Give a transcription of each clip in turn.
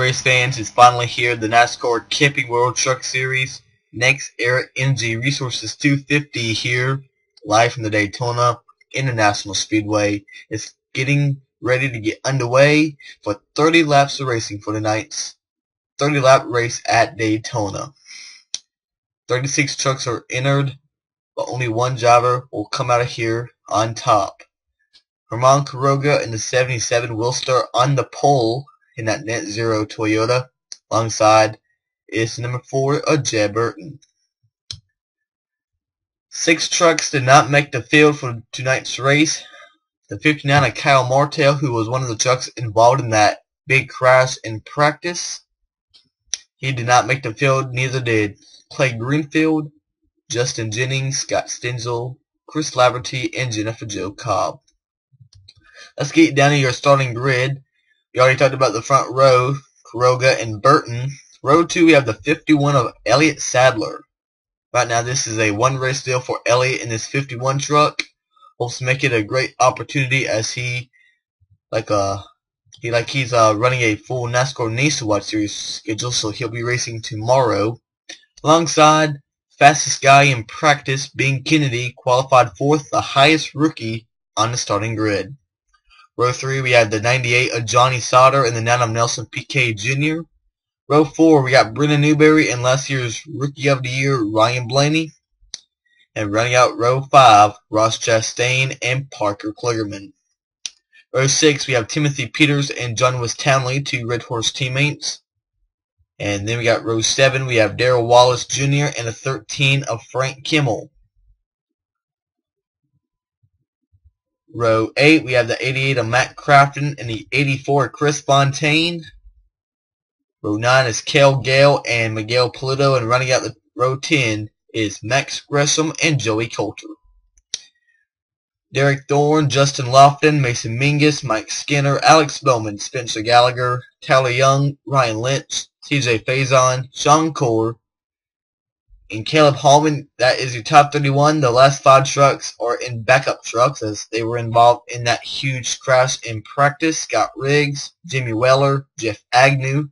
race fans, it's finally here, the NASCAR Camping World Truck Series NEXTEra Energy Resources 250 here, live from the Daytona International Speedway. It's getting ready to get underway for 30 laps of racing for tonight's 30-lap race at Daytona. 36 trucks are entered, but only one driver will come out of here on top. Quiroga in the 77 will start on the pole in that NEXTEra Toyota. Alongside is number 4, Jeb Burton. 6 trucks did not make the field for tonight's race. The 59 of Kyle Martell, who was one of the trucks involved in that big crash in practice, he did not make the field. Neither did Clay Greenfield, Justin Jennings, Scott Stenzel, Chris Laverty, and Jennifer Jo Cobb. Let's get down to your starting grid. We already talked about the front row, Quiroga and Burton. Row 2, we have the 51 of Elliott Sadler. Right now, this is a one-race deal for Elliott in this 51 truck. Hopes to make it a great opportunity as he's running a full NASCAR Nationwide Series schedule, so he'll be racing tomorrow. Alongside, fastest guy in practice, Bing Kennedy, qualified 4th, the highest rookie on the starting grid. Row 3, we have the 98 of Johnny Sauter and the 9 of Nelson Piquet Jr. Row 4, we got Brendan Newberry and last year's Rookie of the Year, Ryan Blaney. And running out row 5, Ross Chastain and Parker Kligerman. Row 6, we have Timothy Peters and John West Townley, 2 Red Horse teammates. And then we got row 7, we have Darrell Wallace Jr. and a 13 of Frank Kimmel. Row 8, we have the 88 of Matt Crafton and the 84 of Chris Fontaine. Row 9 is Kel Gale and Miguel Polito, and running out the row 10 is Max Gresham and Joey Coulter. Derek Thorne, Justin Lofton, Mason Mingus, Mike Skinner, Alex Bowman, Spencer Gallagher, Tyler Young, Ryan Lynch, TJ Faison, Sean Core, and Caleb Hallman. That is your top 31. The last 5 trucks are in backup trucks as they were involved in that huge crash in practice. Scott Riggs, Jimmy Weller, Jeff Agnew,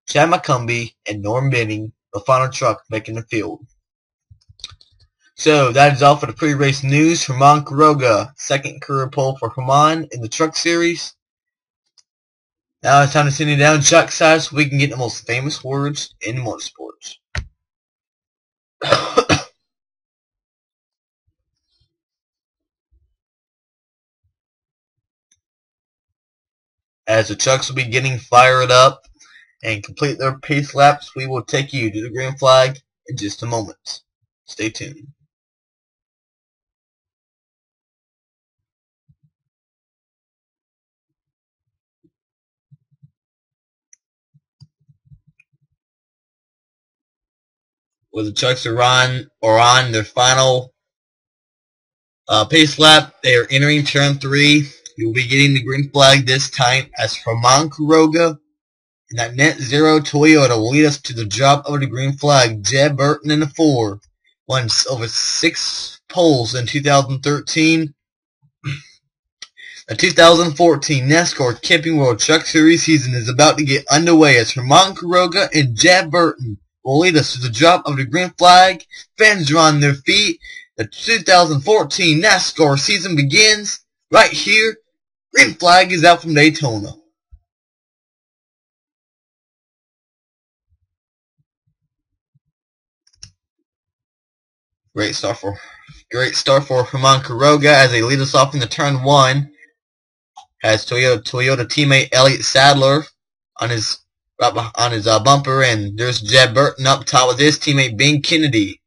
Chad McCumbee, and Norm Benning, the final truck making the field. So that is all for the pre-race news. Herman Quiroga, second career pole for Herman in the truck series. Now it's time to send you down track side so we can get the most famous words in motorsports. As the trucks will be getting fired up and complete their pace laps, we will take you to the green flag in just a moment. Stay tuned. Where the trucks are on their final pace lap, they are entering turn 3. You'll be getting the green flag this time as Herman Quiroga and that NEXTEra Toyota will lead us to the drop of the green flag. Jeb Burton in the 4 won over 6 poles in 2013. The 2014 NASCAR Camping World Truck Series season is about to get underway as Herman Quiroga and Jeb Burton will lead us to the drop of the green flag. Fans are on their feet. The 2014 NASCAR season begins right here. Green flag is out from Daytona. Great start for Herman Quiroga as they lead us off in the turn 1. Has Toyota teammate Elliott Sadler on his bumper, and there's Jeb Burton up top with his teammate Bing Kennedy.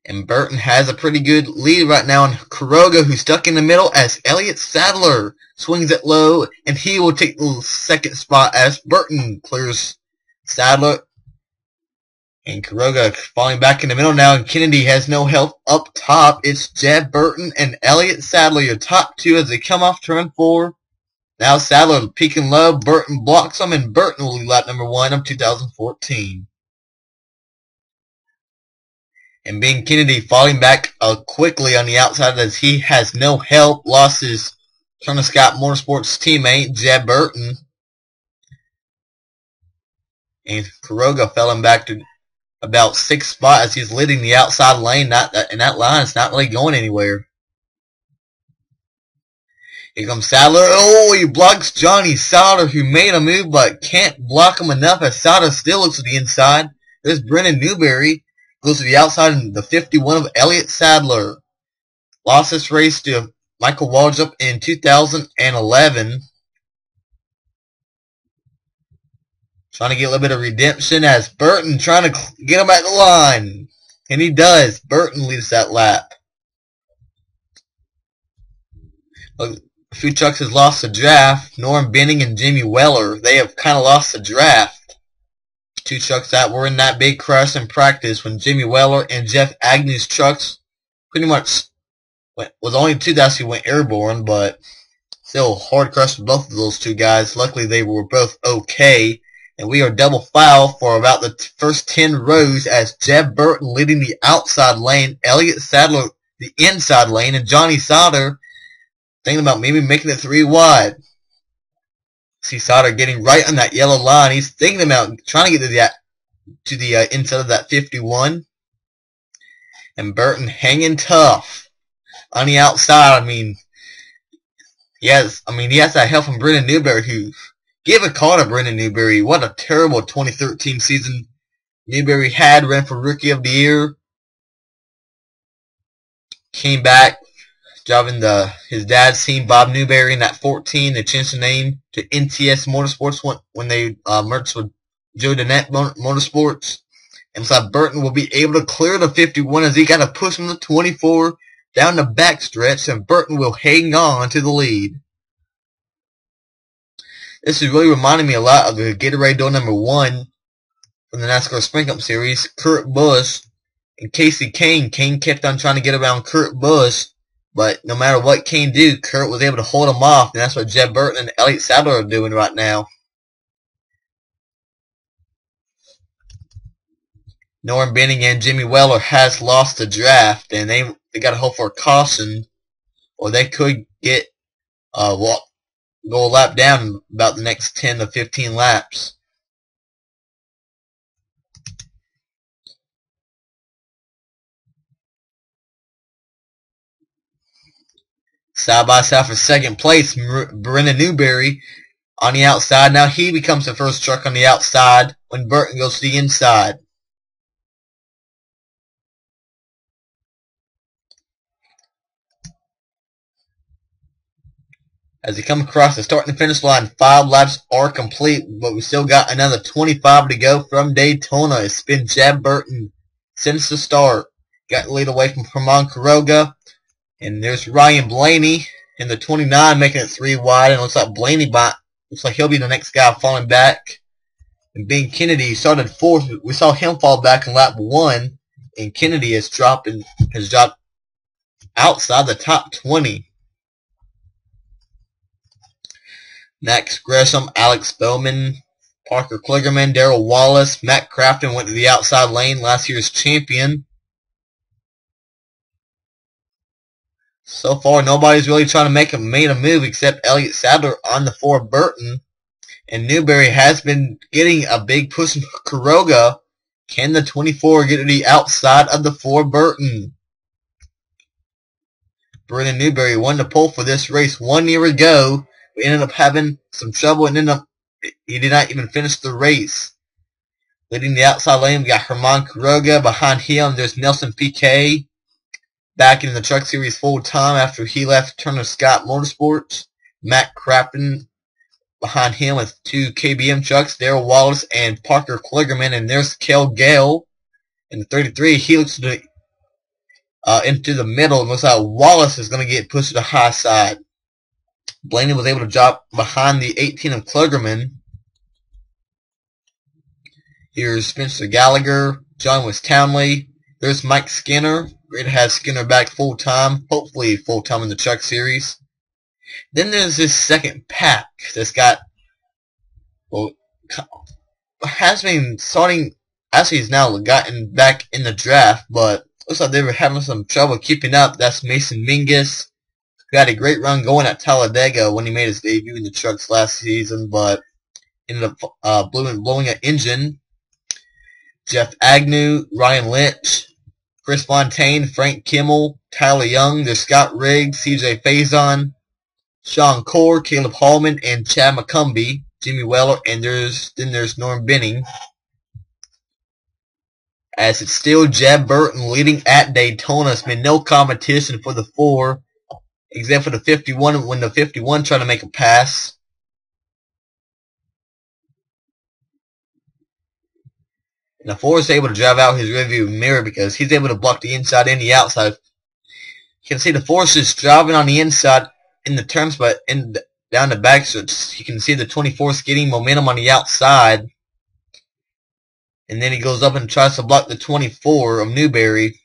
And Burton has a pretty good lead right now on Quiroga, who's stuck in the middle as Elliott Sadler swings it low, and he will take the second spot as Burton clears Sadler. And Quiroga falling back in the middle now, and Kennedy has no help up top. It's Jeb Burton and Elliott Sadler, your top 2 as they come off turn 4. Now Sadler peaking low, Burton blocks him, and Burton will lead lap number 1 of 2014. And Bing Kennedy falling back quickly on the outside as he has no help, lost his Turner Scott Motorsports teammate Jeb Burton. And Quiroga fell him back to about 6th spot as he's leading the outside lane. And that line is not really going anywhere. Here comes Sadler. Oh, he blocks Johnny Sauter, who made a move but can't block him enough as Sauter still looks to the inside. There's Brennan Newberry. Goes to the outside in the 51 of Elliott Sadler. Lost this race to Michael Waldrop in 2011. Trying to get a little bit of redemption as Burton trying to get him at the line. And he does. Burton leads that lap. Look, a few trucks has lost the draft. Norm Benning and Jimmy Weller. They have kind of lost the draft. 2 trucks that were in that big crash in practice when Jimmy Weller and Jeff Agnew's trucks pretty much was only 2 that actually went airborne, but still hard crash with both of those 2 guys. Luckily they were both okay. And we are double foul for about the first 10 rows as Jeb Burton leading the outside lane, Elliott Sadler the inside lane, and Johnny Sauter thinking about maybe making it 3 wide. See Sauter getting right on that yellow line. He's thinking about trying to get to the inside of that 51. And Burton hanging tough on the outside. I mean, he has that help from Brennan Newberry, who give a call to Brennan Newberry. What a terrible 2013 season Newberry had. Ran for Rookie of the Year. Came back, driving his dad's team, Bob Newberry, in that 14. They changed the name to NTS Motorsports when they merged with Joe Dennett Motorsports. And so Burton will be able to clear the 51 as he got to push from the 24 down the backstretch, and Burton will hang on to the lead. This is really reminding me a lot of the Gatorade Door number 1 from the NASCAR Spring Cup Series. Kurt Busch and Casey Kane. Kane kept on trying to get around Kurt Busch, but no matter what Kane did, Kurt was able to hold him off, and that's what Jeb Burton and Elliott Sadler are doing right now. Norm Benning and Jimmy Weller has lost the draft, and they got to hope for a caution, or they could get go a lap down in about the next 10 to 15 laps. Side by side for second place, Brennan Newberry on the outside. Now he becomes the first truck on the outside when Burton goes to the inside. As they come across the start and finish line, 5 laps are complete, but we still got another 25 to go from Daytona. It's been Jeb Burton since the start. Got the lead away from Herman Quiroga. And there's Ryan Blaney in the 29 making it 3 wide. And it looks like looks like he'll be the next guy falling back. And Ben Kennedy started 4th. We saw him fall back in lap 1. And Kennedy has dropped outside the top 20. Max Gresham, Alex Bowman, Parker Kligerman, Darrell Wallace, Matt Crafton went to the outside lane, last year's champion. So far, nobody's really trying to made a move except Elliott Sadler on the 4 Burton. And Newberry has been getting a big push from Quiroga. Can the 24 get to the outside of the 4 Burton? Brennan Newberry won the pole for this race 1 year ago. We ended up having some trouble and he did not even finish the race. Leading the outside lane, we got Herman Quiroga. Behind him, there's Nelson Piquet. Back in the Truck Series full time after he left Turner Scott Motorsports. Matt Crafton behind him with 2 KBM trucks, Darrell Wallace and Parker Kligerman. And there's Kel Gale in the 33. He looks into the middle, and looks like Wallace is going to get pushed to the high side. Blaney was able to drop behind the 18 of Kligerman. Here's Spencer Gallagher, John West Townley. There's Mike Skinner. Great to have Skinner back full time, hopefully full time in the Truck Series. Then there's this second pack that's got, has been starting, actually he's now gotten back in the draft, but looks like they were having some trouble keeping up. That's Mason Mingus, who had a great run going at Talladega when he made his debut in the trucks last season, but ended up blowing an engine. Jeff Agnew, Ryan Lynch, Chris Fontaine, Frank Kimmel, Tyler Young, there's Scott Riggs, CJ Faison, Sean Core, Caleb Hallman, and Chad McCumbee, Jimmy Weller, and there's Norm Benning. As it's still Jeb Burton leading at Daytona. It's been no competition for the 4, except for the 51 when the 51 tried to make a pass. And the 4 is able to drive out his rearview mirror because he's able to block the inside and the outside. You can see the 4 is just driving on the inside in the turns, but down the back stretch, you can see the 24 is getting momentum on the outside. And then he goes up and tries to block the 24 of Newberry.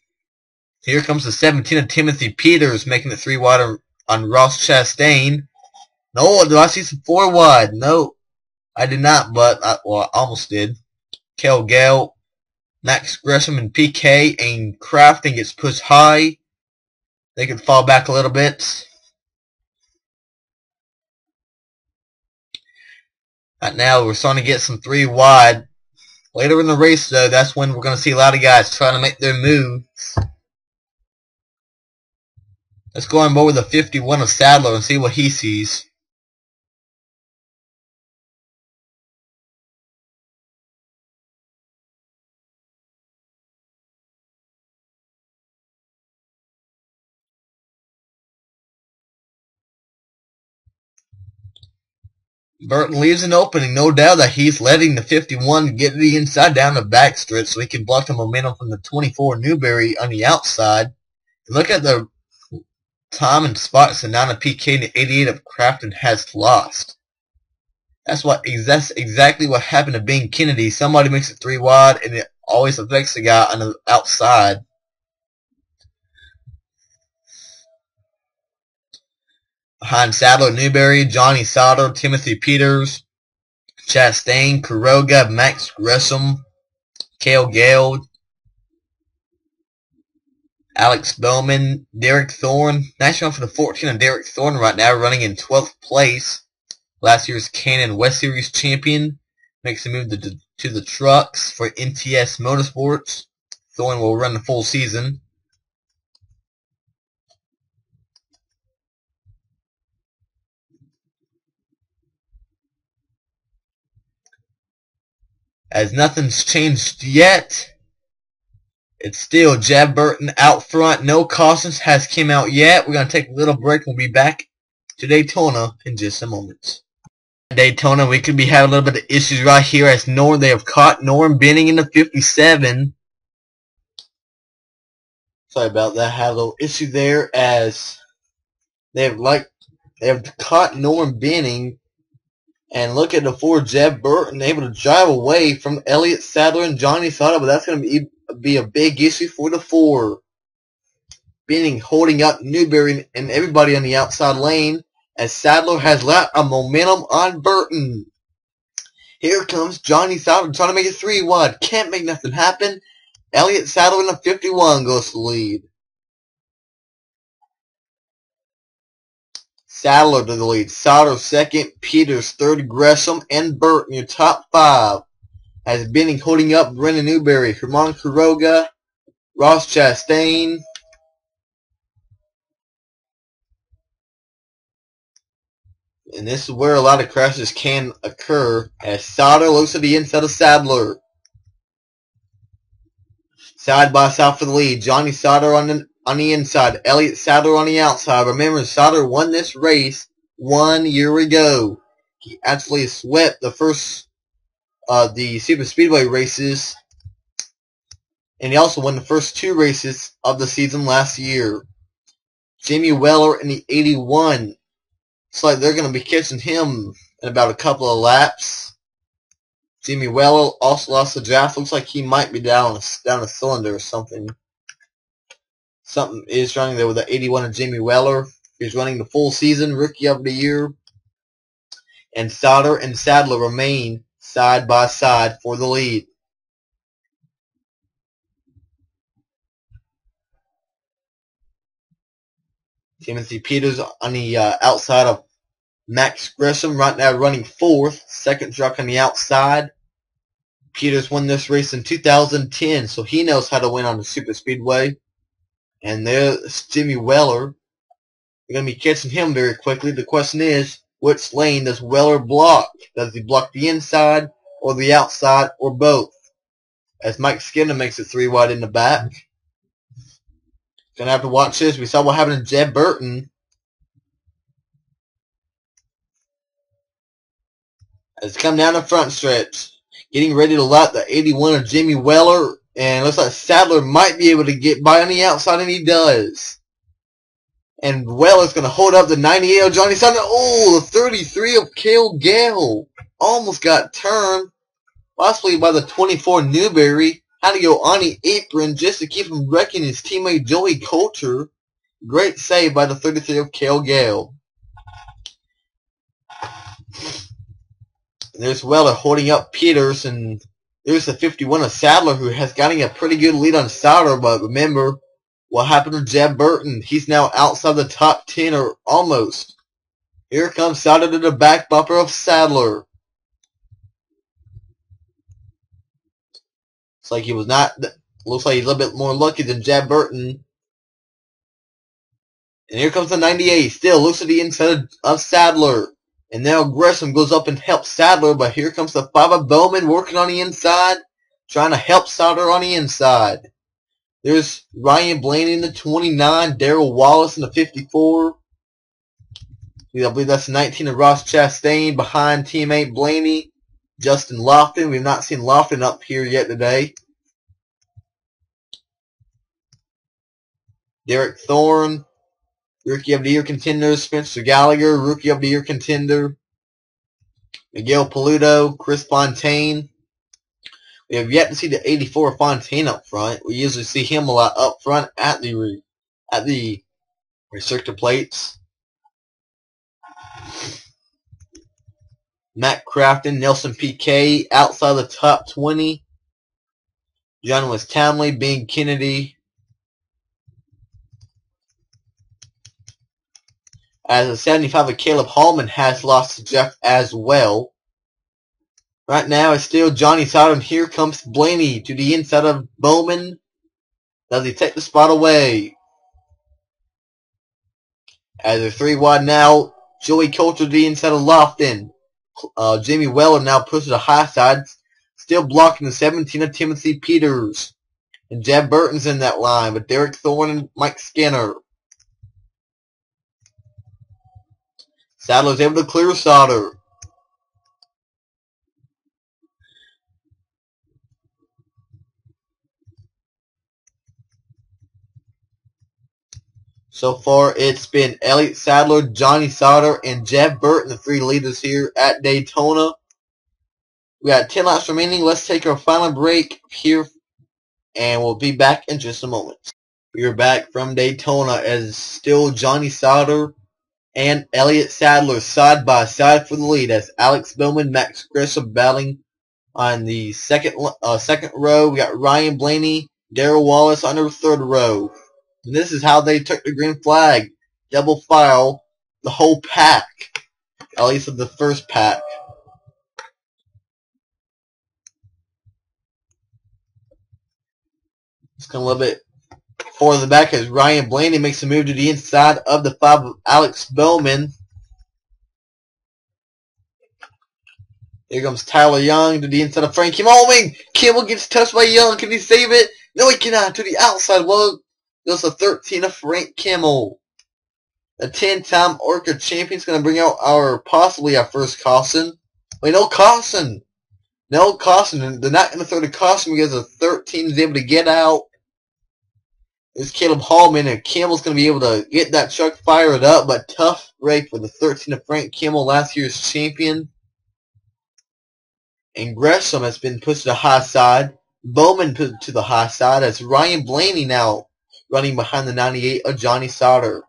Here comes the 17 of Timothy Peters, making it 3 wide on Ross Chastain. No, do I see some 4 wide? No, I did not, but I almost did. Kel Gale, Max Gresham, and PK, and Crafton gets pushed high. They could fall back a little bit. Right now, we're starting to get some 3 wide. Later in the race, though, that's when we're going to see a lot of guys trying to make their moves. Let's go on board with the 51 of Sadler and see what he sees. Burton leaves an opening, no doubt that he's letting the 51 get to the inside down the backstretch so he can block the momentum from the 24 Newberry on the outside. And look at the time and spots the 9 of PK and the 88 of Crafton has lost. That's exactly what happened to Bing Kennedy. Somebody makes it 3 wide and it always affects the guy on the outside. Behind Sadler, Newberry, Johnny Sauter, Timothy Peters, Chastain, Quiroga, Max Gresham, Cale Gale, Alex Bowman, Derek Thorne. Nice run for the 14 of Derek Thorne right now, running in 12th place. Last year's Canon West Series champion. Makes a move to the trucks for NTS Motorsports. Thorne will run the full season. As nothing's changed yet, it's still Jeb Burton out front. No cautions has come out yet. We're going to take a little break. We'll be back to Daytona in just a moment. Daytona, we could be having a little bit of issues right here as they have caught Norm Benning in the 57. Sorry about that. Had a little issue there as they have caught Norm Benning. And look at the 4 Jeb Burton able to drive away from Elliott Sadler and Johnny Sauter, but that's going to be a big issue for the 4. Benning holding up Newberry and everybody on the outside lane as Sadler has left a momentum on Burton. Here comes Johnny Sauter trying to make it 3 wide. Can't make nothing happen. Elliott Sadler in the 51 goes to the lead. Sadler to the lead, Sauter second, Peters third, Gresham, and Burton your top 5. As Benning holding up Brendan Newberry, Herman Quiroga, Ross Chastain, and this is where a lot of crashes can occur as Sauter looks at the inside of Sadler. Side by side for the lead, Johnny Sauter on the inside, Elliott Sadler on the outside. Remember, Sauter won this race 1 year ago. He actually swept the first the Super Speedway races, and he also won the first 2 races of the season last year. Jimmy Weller in the 81. Looks like they're going to be catching him in about a couple of laps. Jimmy Weller also lost the draft. Looks like he might be down a cylinder or something. Something is running there with the 81 of Jimmy Weller. He's running the full season, Rookie of the Year. And Sauter and Sadler remain side by side for the lead. Timothy Peters on the outside of Max Gresham right now running fourth. Second truck on the outside. Peters won this race in 2010, so he knows how to win on the super speedway. And there's Jimmy Weller. We're going to be catching him very quickly. The question is, which lane does Weller block? Does he block the inside or the outside or both? As Mike Skinner makes it 3 wide in the back. Gonna have to watch this. We saw what happened to Jeb Burton. It's come down the front stretch. Getting ready to lap the 81 of Jimmy Weller. And looks like Sadler might be able to get by on the outside, and he does. And Weller's going to hold up the 98 of Johnny Sadler. Oh, the 33 of Cale Gale. Almost got turned. Possibly by the 24 Newberry. Had to go on the apron just to keep him wrecking his teammate Joey Coulter. Great save by the 33 of Cale Gale. And there's Weller holding up Peters, and there's the 51 of Sadler, who has gotten a pretty good lead on Sadler, but remember what happened to Jeb Burton. He's now outside the top 10, or almost. Here comes Sadler to the back bumper of Sadler. Looks like he's a little bit more lucky than Jeb Burton. And here comes the 98. Still looks at the inside of Sadler. And now Gresham goes up and helps Sadler, but here comes the 5 of Bowman working on the inside, trying to help Sadler on the inside. There's Ryan Blaney in the 29, Darrell Wallace in the 54. I believe that's the 19 of Ross Chastain behind teammate Blaney. Justin Lofton. We've not seen Lofton up here yet today. Derek Thorne. Rookie of the Year contender. Spencer Gallagher. Rookie of the Year contender. Miguel Paludo. Chris Fontaine. We have yet to see the 84 Fontaine up front. We usually see him a lot up front at the restrictor plates. Matt Crafton, Nelson Piquet outside the top 20. John West Townley, Bing Kennedy. As a 75 of Caleb Hallman has lost to Jeff as well. Right now it's still Johnny Sauter, and here comes Blaney to the inside of Bowman. Does he take the spot away? As a 3 wide now, Joey Coulter to the inside of Lofton. Jimmy Weller now pushes to the high side, still blocking the 17 of Timothy Peters. And Jeb Burton's in that line, but Derek Thorne and Mike Skinner. Sadler's able to clear Sauter. So far, it's been Elliott Sadler, Johnny Sauter, and Jeb Burton, the 3 leaders here at Daytona. We got 10 laps remaining. Let's take our final break here, and we'll be back in just a moment. We are back from Daytona as still Johnny Sauter and Elliott Sadler side by side for the lead, as Alex Bowman, Max Gresham battling on the second row. We got Ryan Blaney, Darrell Wallace on the 3rd row. And this is how they took the green flag. Double file, the whole pack. At least of the first pack. Let's come a little bit forward the back as Ryan Blaney makes a move to the inside of the 5 of Alex Bowman. Here comes Tyler Young to the inside of Frank Kimmel. Oh, Kimmel gets touched by Young. Can he save it? No, he cannot. To the outside. Well, there's a 13 of Frank Kimmel. A 10-time Orca champion is going to bring out possibly our first caution. Wait, no caution. No caution. They're not going to throw the caution because the 13 is able to get out. There's Caleb Hallman, and Kimmel's going to be able to get that truck fired up, but tough break for the 13 of Frank Kimmel, last year's champion. And Gresham has been pushed to the high side. Bowman put to the high side as Ryan Blaney now running behind the 98 of Johnny Sauter.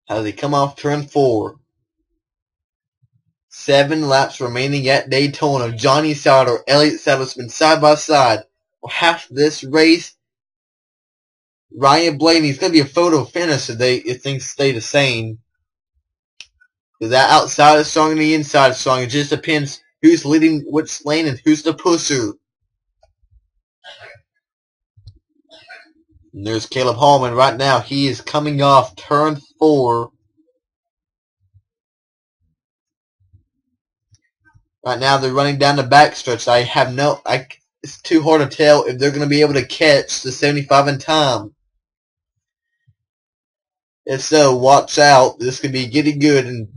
as they come off turn 4. 7 laps remaining at Daytona. Johnny Sauter, Elliott Sadler's been side by side for half this race. Ryan Blaney's going to be a photo finish if things stay the same. Because that outside is strong and the inside is strong. It just depends who's leading which lane and who's the pusher. And there's Caleb Hallman right now. He is coming off turn 4. Right now they're running down the backstretch. It's too hard to tell if they're going to be able to catch the 75 in time. If so, watch out. This could be getting good in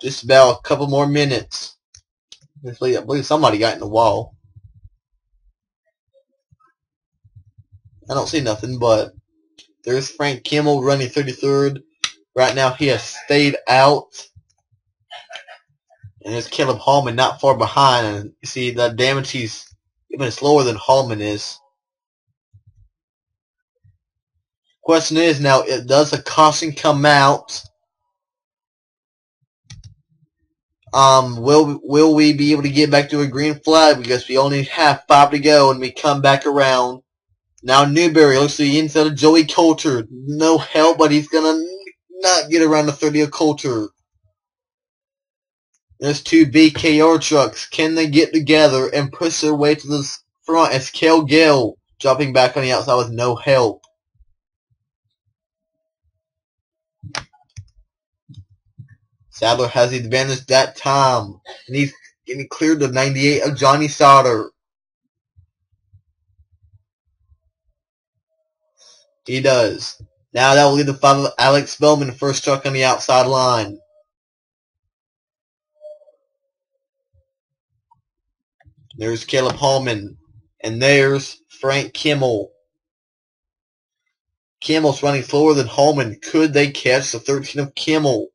just about a couple more minutes. I believe somebody got in the wall. I don't see nothing, but there's Frank Kimmel running 33rd. Right now he has stayed out. And there's Caleb Hallman not far behind. And you see the damage he's even slower than Hallman is. Question is now, does a caution come out? Will we be able to get back to a green flag because we only have 5 to go and we come back around? Now Newberry looks to the inside of Joey Coulter. No help, but he's gonna not get around the 30 of Coulter. There's 2 BKR trucks. Can they get together and push their way to the front as Cale Gill dropping back on the outside with no help? Sadler has the advantage that time. And he's getting cleared to 98 of Johnny Sauter. He does. Now that will lead the 5 of Alex Bowman, the first truck on the outside line. There's Caleb Hallman. And there's Frank Kimmel. Kimmel's running slower than Hallman. Could they catch the 13 of Kimmel?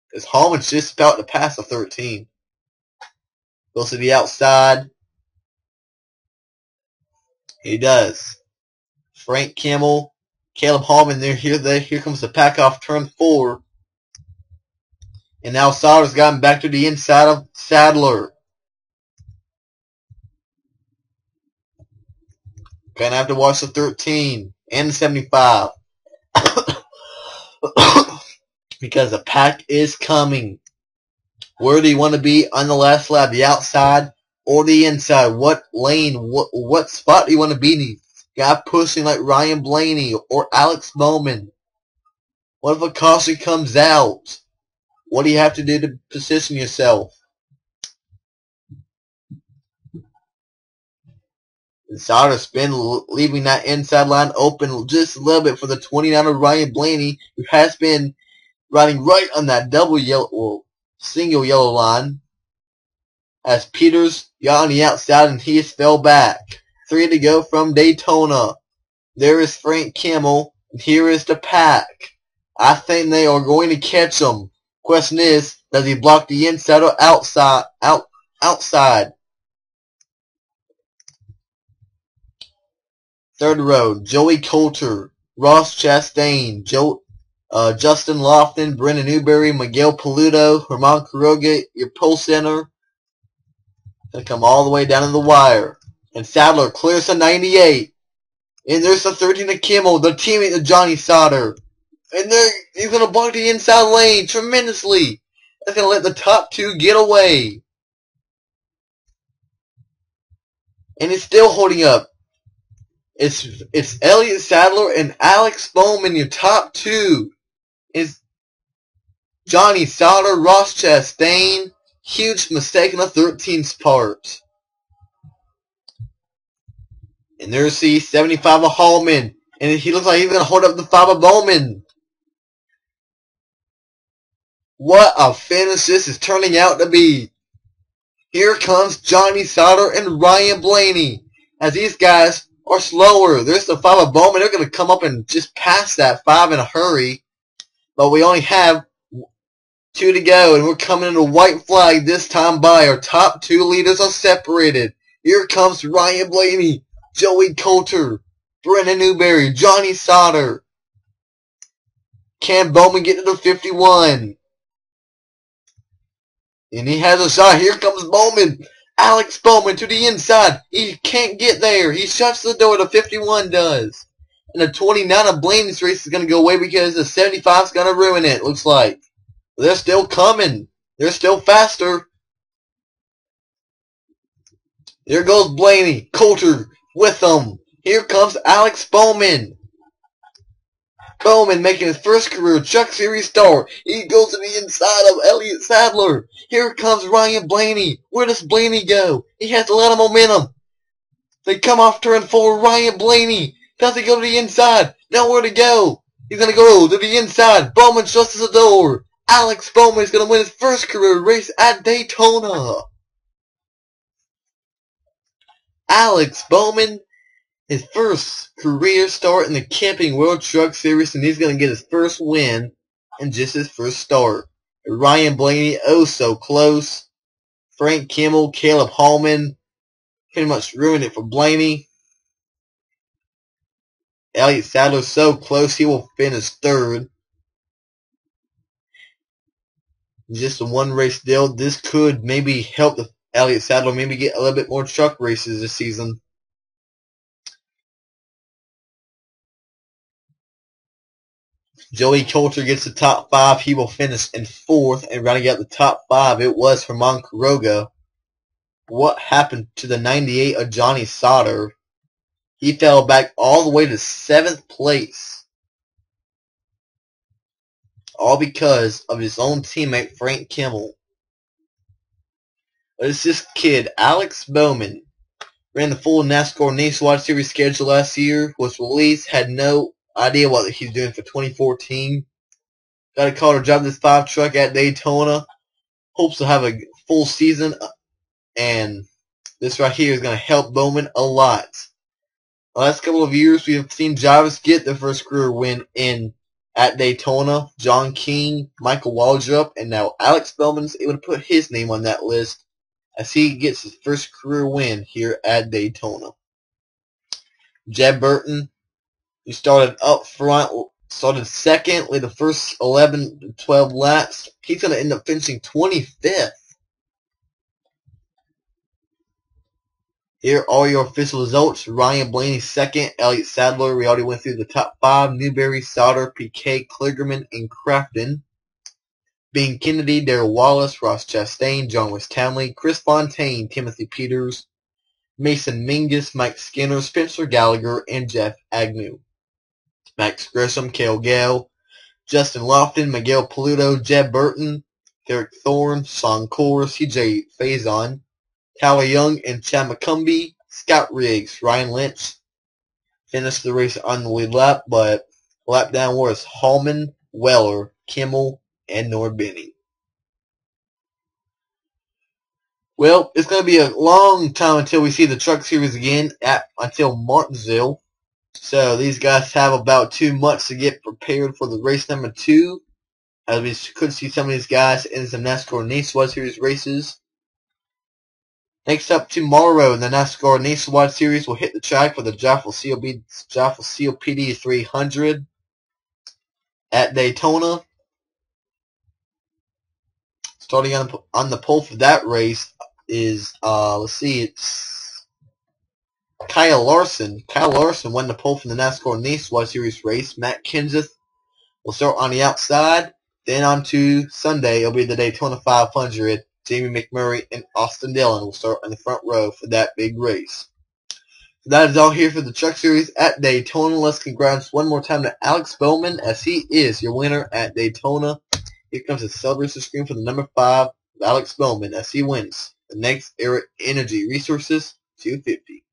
Because Hallman's just about to pass the 13. Goes to the outside. He does. Frank Kimmel, Caleb Hallman there. Here comes the pack off turn 4. And now Sauter's gotten back to the inside of Sadler. Gonna have to watch the 13 and the 75. Because the pack is coming. Where do you want to be on the last lap? The outside or the inside? What lane? What spot do you want to be in? Guy pushing like Ryan Blaney or Alex Bowman. What if a caution comes out? What do you have to do to position yourself? And Sauter's been leaving that inside line open just a little bit for the 29 of Ryan Blaney, who has been riding right on that single yellow line. As Peters got on the outside and he fell back. 3 to go from Daytona. There is Frank Kimmel, and here is the pack. I think they are going to catch him. Question is, does he block the inside or outside? Outside. Third row, Joey Coulter, Ross Chastain, Justin Lofton, Brendan Newberry, Miguel Paludo, Herman Quiroga, your pole center. Gonna come all the way down to the wire. And Sadler clears the 98. And there's the 13 of Kimmel, the teammate of Johnny Sauter. And he's gonna block the inside lane tremendously. That's gonna let the top 2 get away. And it's still holding up. It's Elliott Sadler and Alex Bowman, your top 2. Is Johnny Sauter, Ross Chastain. Huge mistake on the 13's part. And there's the 75 of Hallman. And he looks like he's going to hold up the 5 of Bowman. What a finish this is turning out to be. Here comes Johnny Sauter and Ryan Blaney. As these guys are slower. There's the 5 of Bowman. They're going to come up and just pass that 5 in a hurry. But we only have 2 to go. And we're coming in a white flag this time by. Our top 2 leaders are separated. Here comes Ryan Blaney, Joey Coulter, Brendan Newberry, Johnny Sauter, Can Bowman get to the 51? And he has a shot. Here comes Bowman. Alex Bowman to the inside. He can't get there. He shuts the door. The 51 does. And the 29 of Blaney's race is going to go away because the 75 is going to ruin it, looks like. They're still coming. They're still faster. There goes Blaney. Coulter with them. Here comes Alex Bowman. Bowman making his first career Truck Series start. He goes to the inside of Elliott Sadler. Here comes Ryan Blaney. Where does Blaney go? He has a lot of momentum. They come off turn 4. Ryan Blaney. Does he go to the inside? Nowhere to go. He's going to go to the inside. Bowman shuts the door. Alex Bowman is going to win his first career race at Daytona. Alex Bowman, his first career start in the Camping World Truck Series, and he's going to get his first win in just his first start. Ryan Blaney, oh so close. Frank Kimmel, Caleb Hallman, pretty much ruined it for Blaney. Elliott Sadler, so close, he will finish third. Just a one race deal. This could maybe help Elliott Sadler maybe get a little bit more truck races this season. Joey Coulter gets the top 5. He will finish in 4th. And rounding out the top 5, it was Herman Quiroga. What happened to the 98 of Johnny Sauter? He fell back all the way to 7th place. All because of his own teammate, Frank Kimmel. But it's this kid, Alex Bowman. Ran the full NASCAR Nationwide Series schedule last year. Was released. Had no idea what he's doing for 2014. Got a call to drive this 5 truck at Daytona. Hopes to have a full season. And this right here is going to help Bowman a lot. The last couple of years, we have seen drivers get their first career win at Daytona. John King, Michael Waldrop, and now Alex Bowman's able to put his name on that list as he gets his first career win here at Daytona. Jeb Burton, he started up front, started second, led the first 11 to 12 laps. He's going to end up finishing 25th. Here are your official results. Ryan Blaney second. Elliott Sadler, we already went through the top 5. Newberry, Sauter, PK, Kligerman, and Crafton. Being Kennedy, Darrell Wallace, Ross Chastain, John West Townley, Chris Fontaine, Timothy Peters, Mason Mingus, Mike Skinner, Spencer Gallagher, and Jeff Agnew. Max Gresham, Cale Gale, Justin Lofton, Miguel Paluto, Jeb Burton, Derek Thorne, Sean Kors, CJ Faison, Tyler Young, and Chad McCumbee. Scott Riggs, Ryan Lynch finished the race on the lead lap, but lap down was Hallman, Weller, Kimmel, and Nordbenny. Well, it's going to be a long time until we see the Truck Series again, until Martinsville. So these guys have about 2 months to get prepared for the race number 2. As we could see some of these guys in some NASCAR Nationwide Series races. Next up tomorrow in the NASCAR Nationwide Series, we'll hit the track for the Joffrey COPD 300 at Daytona. Starting on the pole for that race is, let's see, it's Kyle Larson. Kyle Larson won the pole from the NASCAR Nationwide Series race. Matt Kenseth will start on the outside. Then on to Sunday, it'll be the Daytona 500. Jamie McMurray and Austin Dillon will start in the front row for that big race. So that is all here for the Truck Series at Daytona. Let's congrats one more time to Alex Bowman as he is your winner at Daytona. Here comes the celebration screen for the number 5 of Alex Bowman as he wins the NEXTEra Energy Resources 250.